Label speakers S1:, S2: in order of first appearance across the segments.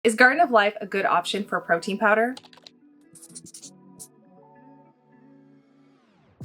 S1: Is Garden of Life a good option for protein powder?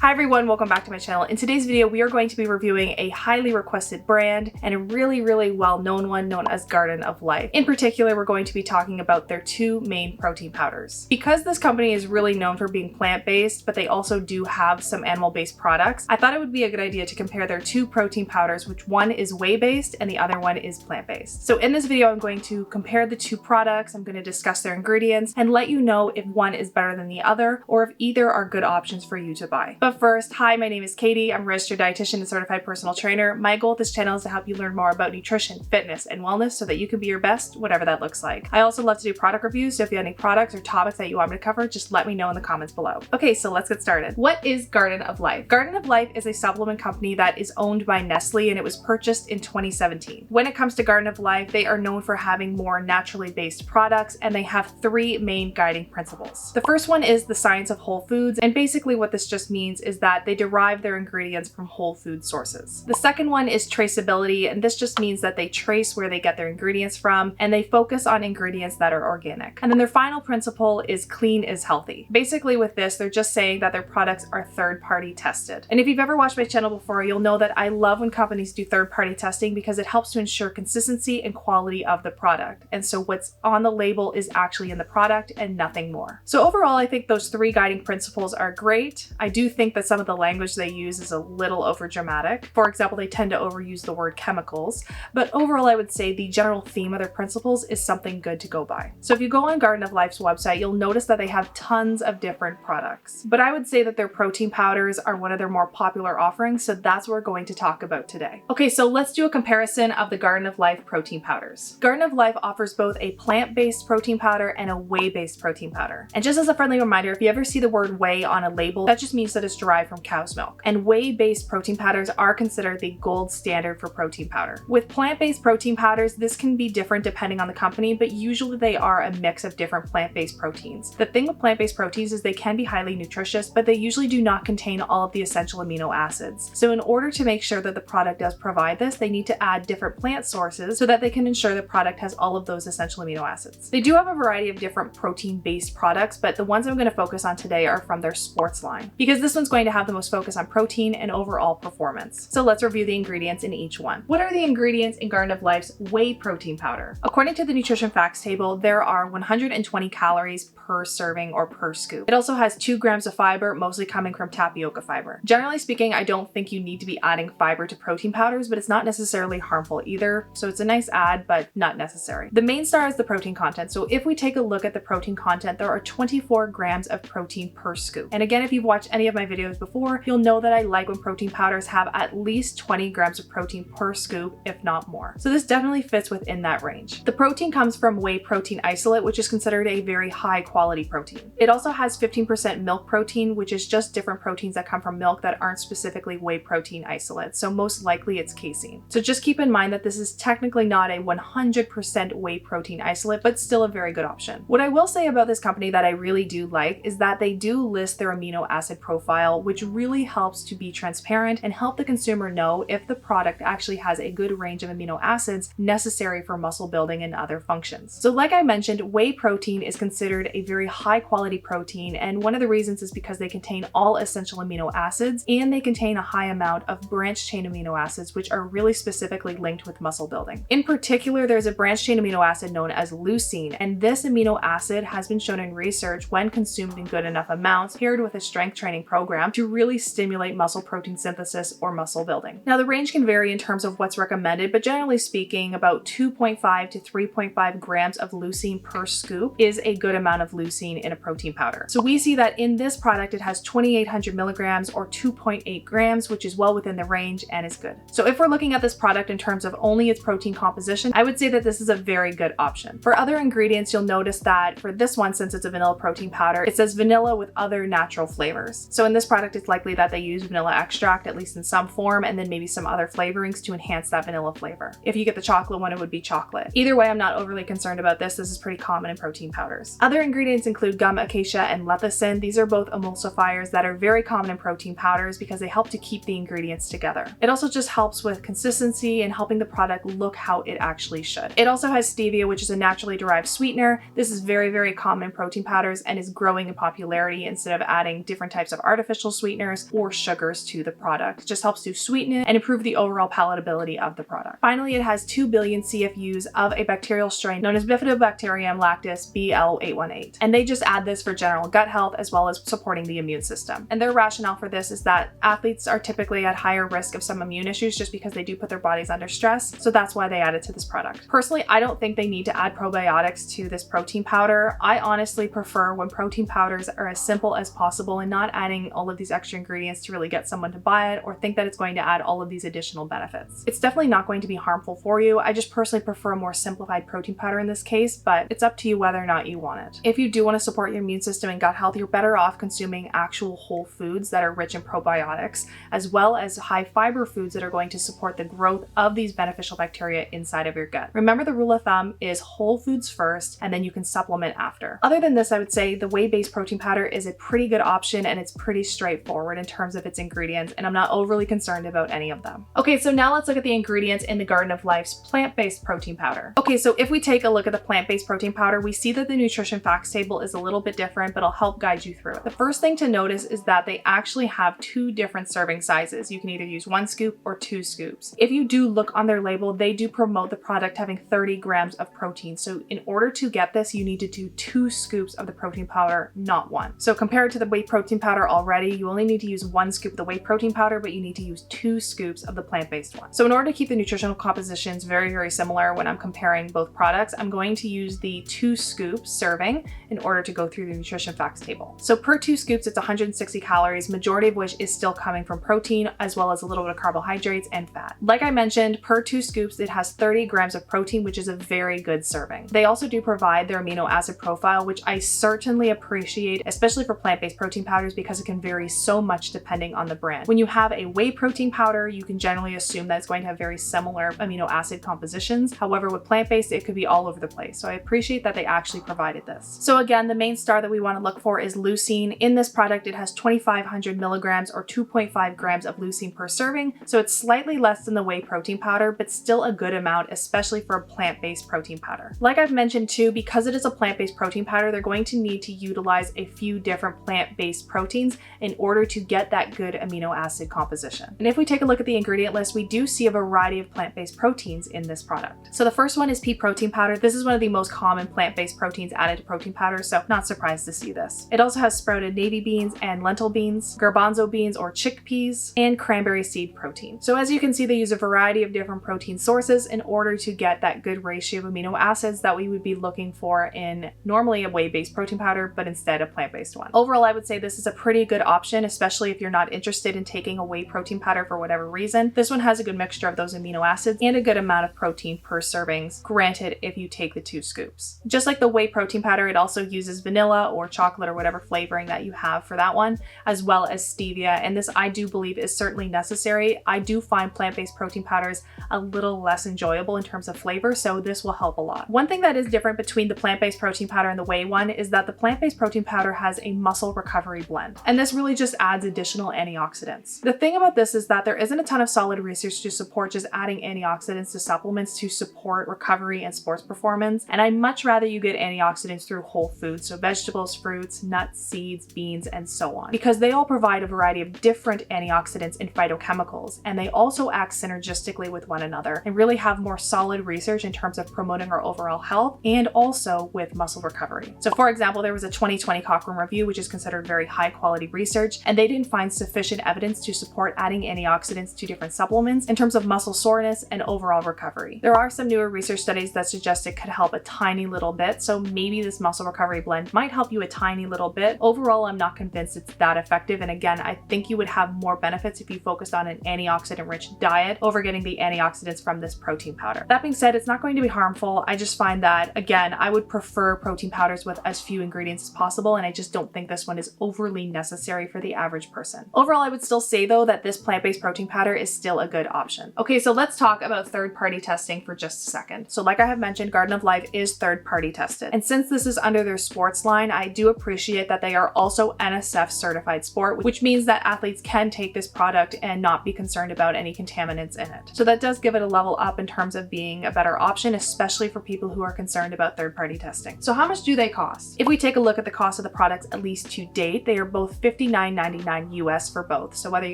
S1: Hi everyone, welcome back to my channel. In today's video, we are going to be reviewing a highly requested brand and a really well-known one known as Garden of Life. In particular, we're going to be talking about their two main protein powders. Because this company is really known for being plant-based, but they also do have some animal-based products, I thought it would be a good idea to compare their two protein powders, which one is whey-based and the other one is plant-based. So in this video, I'm going to compare the two products, I'm going to discuss their ingredients, and let you know if one is better than the other, or if either are good options for you to buy. But first, hi, my name is Katie. I'm a registered dietitian and certified personal trainer. My goal with this channel is to help you learn more about nutrition, fitness, and wellness so that you can be your best, whatever that looks like. I also love to do product reviews, so if you have any products or topics that you want me to cover, just let me know in the comments below. Okay, so let's get started. What is Garden of Life? Garden of Life is a supplement company that is owned by Nestle and it was purchased in 2017. When it comes to Garden of Life, they are known for having more naturally based products and they have three main guiding principles. The first one is the science of whole foods, and basically what this just means is that they derive their ingredients from whole food sources. The second one is traceability, and this just means that they trace where they get their ingredients from and they focus on ingredients that are organic. And then their final principle is clean is healthy. Basically with this, they're just saying that their products are third-party tested. And if you've ever watched my channel before, you'll know that I love when companies do third-party testing because it helps to ensure consistency and quality of the product. And so what's on the label is actually in the product and nothing more. So overall, I think those three guiding principles are great. I do think that some of the language they use is a little overdramatic. For example, they tend to overuse the word chemicals, but overall I would say the general theme of their principles is something good to go by. So if you go on Garden of Life's website, you'll notice that they have tons of different products, but I would say that their protein powders are one of their more popular offerings, so that's what we're going to talk about today. Okay, so let's do a comparison of the Garden of Life protein powders. Garden of Life offers both a plant-based protein powder and a whey-based protein powder. And just as a friendly reminder, if you ever see the word whey on a label, that just means that it's derived from cow's milk. And whey-based protein powders are considered the gold standard for protein powder. With plant-based protein powders, this can be different depending on the company, but usually they are a mix of different plant-based proteins. The thing with plant-based proteins is they can be highly nutritious, but they usually do not contain all of the essential amino acids. So in order to make sure that the product does provide this, they need to add different plant sources so that they can ensure the product has all of those essential amino acids. They do have a variety of different protein-based products, but the ones I'm going to focus on today are from their sports line, because this one's going to have the most focus on protein and overall performance. So let's review the ingredients in each one. What are the ingredients in Garden of Life's whey protein powder? According to the nutrition facts table, there are 120 calories per serving or per scoop. It also has 2 grams of fiber, mostly coming from tapioca fiber. Generally speaking, I don't think you need to be adding fiber to protein powders, but it's not necessarily harmful either. So it's a nice add, but not necessary. The main star is the protein content. So if we take a look at the protein content, there are 24 grams of protein per scoop. And again, if you've watched any of my videos before, you'll know that I like when protein powders have at least 20 grams of protein per scoop, if not more. So this definitely fits within that range. The protein comes from whey protein isolate, which is considered a very high quality protein. It also has 15% milk protein, which is just different proteins that come from milk that aren't specifically whey protein isolate. So most likely it's casein. So just keep in mind that this is technically not a 100% whey protein isolate, but still a very good option. What I will say about this company that I really do like is that they do list their amino acid profile, which really helps to be transparent and help the consumer know if the product actually has a good range of amino acids necessary for muscle building and other functions. So like I mentioned, whey protein is considered a very high quality protein, and one of the reasons is because they contain all essential amino acids and they contain a high amount of branched chain amino acids, which are really specifically linked with muscle building. In particular, there's a branched chain amino acid known as leucine, and this amino acid has been shown in research when consumed in good enough amounts paired with a strength training program to really stimulate muscle protein synthesis or muscle building. Now the range can vary in terms of what's recommended, but generally speaking, about 2.5 to 3.5 grams of leucine per scoop is a good amount of leucine in a protein powder. So we see that in this product, it has 2,800 milligrams or 2.8 grams, which is well within the range and is good. So if we're looking at this product in terms of only its protein composition, I would say that this is a very good option. For other ingredients, you'll notice that for this one, since it's a vanilla protein powder, it says vanilla with other natural flavors. So in this product, it's likely that they use vanilla extract, at least in some form, and then maybe some other flavorings to enhance that vanilla flavor. If you get the chocolate one, it would be chocolate. Either way, I'm not overly concerned about this. This is pretty common in protein powders. Other ingredients include gum acacia and lecithin. These are both emulsifiers that are very common in protein powders because they help to keep the ingredients together. It also just helps with consistency and helping the product look how it actually should. It also has stevia, which is a naturally derived sweetener. This is very, very common in protein powders and is growing in popularity instead of adding different types of artificial sweeteners or sugars to the product. It just helps to sweeten it and improve the overall palatability of the product. Finally, it has 2 billion CFUs of a bacterial strain known as Bifidobacterium lactis BL818. And they just add this for general gut health as well as supporting the immune system. And their rationale for this is that athletes are typically at higher risk of some immune issues just because they do put their bodies under stress. So that's why they add it to this product. Personally, I don't think they need to add probiotics to this protein powder. I honestly prefer when protein powders are as simple as possible and not adding all of these extra ingredients to really get someone to buy it or think that it's going to add all of these additional benefits. It's definitely not going to be harmful for you. I just personally prefer a more simplified protein powder in this case, but it's up to you whether or not you want it. If you do want to support your immune system and gut health, you're better off consuming actual whole foods that are rich in probiotics, as well as high fiber foods that are going to support the growth of these beneficial bacteria inside of your gut. Remember, the rule of thumb is whole foods first, and then you can supplement after. Other than this, I would say the whey-based protein powder is a pretty good option and it's pretty straightforward in terms of its ingredients, and I'm not overly concerned about any of them. Okay, so now let's look at the ingredients in the Garden of Life's plant-based protein powder. Okay, so if we take a look at the plant-based protein powder, we see that the nutrition facts table is a little bit different, but I'll help guide you through it. The first thing to notice is that they actually have 2 different serving sizes. You can either use 1 scoop or 2 scoops. If you do look on their label, they do promote the product having 30 grams of protein. So in order to get this, you need to do 2 scoops of the protein powder, not 1. So compared to the whey protein powder already, you only need to use 1 scoop of the whey protein powder, but you need to use 2 scoops of the plant-based one. So in order to keep the nutritional compositions very, very similar when I'm comparing both products, I'm going to use the 2 scoops serving in order to go through the nutrition facts table. So per 2 scoops, it's 160 calories, majority of which is still coming from protein, as well as a little bit of carbohydrates and fat. Like I mentioned, per 2 scoops, it has 30 grams of protein, which is a very good serving. They also do provide their amino acid profile, which I certainly appreciate, especially for plant-based protein powders, because it can vary so much depending on the brand. When you have a whey protein powder, you can generally assume that it's going to have very similar amino acid compositions. However, with plant-based, it could be all over the place. So I appreciate that they actually provided this. So again, the main star that we want to look for is leucine. In this product, it has 2,500 milligrams or 2.5 grams of leucine per serving. So it's slightly less than the whey protein powder, but still a good amount, especially for a plant-based protein powder. Like I've mentioned too, because it is a plant-based protein powder, they're going to need to utilize a few different plant-based proteins in order to get that good amino acid composition. And if we take a look at the ingredient list, we do see a variety of plant-based proteins in this product. So the first one is pea protein powder. This is one of the most common plant-based proteins added to protein powder, so not surprised to see this. It also has sprouted navy beans and lentil beans, garbanzo beans or chickpeas, and cranberry seed protein. So as you can see, they use a variety of different protein sources in order to get that good ratio of amino acids that we would be looking for in normally a whey-based protein powder, but instead a plant-based one. Overall, I would say this is a pretty good option, especially if you're not interested in taking a whey protein powder for whatever reason. This one has a good mixture of those amino acids and a good amount of protein per servings, granted if you take the 2 scoops. Just like the whey protein powder, it also uses vanilla or chocolate or whatever flavoring that you have for that one, as well as stevia, and this I do believe is certainly necessary. I do find plant-based protein powders a little less enjoyable in terms of flavor, so this will help a lot. One thing that is different between the plant-based protein powder and the whey one is that the plant-based protein powder has a muscle recovery blend, and this really just adds additional antioxidants. The thing about this is that there isn't a ton of solid research to support just adding antioxidants to supplements to support recovery and sports performance, and I'd much rather you get antioxidants through whole foods, so vegetables, fruits, nuts, seeds, beans, and so on, because they all provide a variety of different antioxidants and phytochemicals, and they also act synergistically with one another and really have more solid research in terms of promoting our overall health and also with muscle recovery. So for example, there was a 2020 Cochrane review, which is considered very high quality research, and they didn't find sufficient evidence to support adding antioxidants to different supplements in terms of muscle soreness and overall recovery. There are some newer research studies that suggest it could help a tiny little bit, so maybe this muscle recovery blend might help you a tiny little bit. Overall, I'm not convinced it's that effective, and again, I think you would have more benefits if you focused on an antioxidant-rich diet over getting the antioxidants from this protein powder. That being said, it's not going to be harmful. I just find that, again, I would prefer protein powders with as few ingredients as possible, and I just don't think this one is overly necessary necessary for the average person. Overall, I would still say though that this plant-based protein powder is still a good option. Okay, so let's talk about third-party testing for just a second. So like I have mentioned, Garden of Life is third-party tested. And since this is under their sports line, I do appreciate that they are also NSF certified sport, which means that athletes can take this product and not be concerned about any contaminants in it. So that does give it a level up in terms of being a better option, especially for people who are concerned about third-party testing. So how much do they cost? If we take a look at the cost of the products, at least to date, they are both $59.99 US for both. So whether you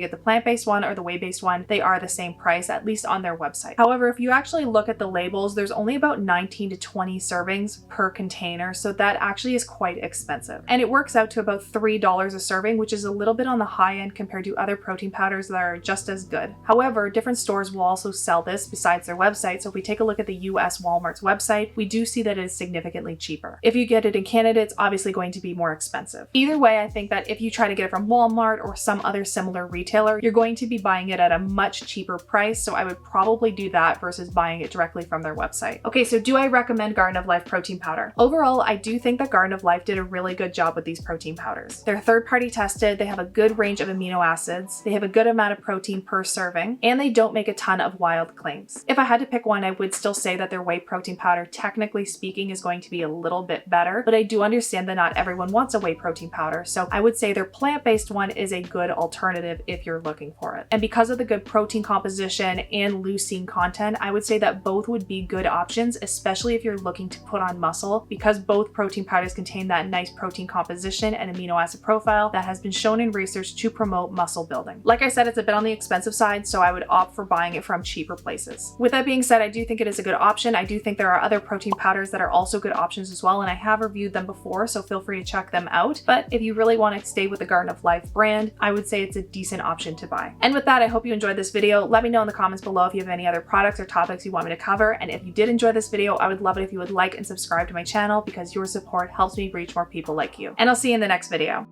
S1: get the plant-based one or the whey-based one, they are the same price, at least on their website. However, if you actually look at the labels, there's only about 19 to 20 servings per container, so that actually is quite expensive. And it works out to about $3 a serving, which is a little bit on the high end compared to other protein powders that are just as good. However, different stores will also sell this besides their website, so if we take a look at the US Walmart's website, we do see that it is significantly cheaper. If you get it in Canada, it's obviously going to be more expensive. Either way, I think that if you try to get it from Walmart or some other similar retailer, you're going to be buying it at a much cheaper price, so I would probably do that versus buying it directly from their website. Okay, so do I recommend Garden of Life protein powder? Overall, I do think that Garden of Life did a really good job with these protein powders. They're third-party tested, they have a good range of amino acids, they have a good amount of protein per serving, and they don't make a ton of wild claims. If I had to pick one, I would still say that their whey protein powder, technically speaking, is going to be a little bit better, but I do understand that not everyone wants a whey protein powder, so I would say their plant-based one is a good alternative if you're looking for it. And because of the good protein composition and leucine content, I would say that both would be good options, especially if you're looking to put on muscle, because both protein powders contain that nice protein composition and amino acid profile that has been shown in research to promote muscle building. Like I said, it's a bit on the expensive side, so I would opt for buying it from cheaper places. With that being said, I do think it is a good option. I do think there are other protein powders that are also good options as well, and I have reviewed them before, so feel free to check them out. But if you really want to stay with the Garden of Life brand, I would say it's a decent option to buy. And with that, I hope you enjoyed this video. Let me know in the comments below if you have any other products or topics you want me to cover. And if you did enjoy this video, I would love it if you would like and subscribe to my channel, because your support helps me reach more people like you. And I'll see you in the next video.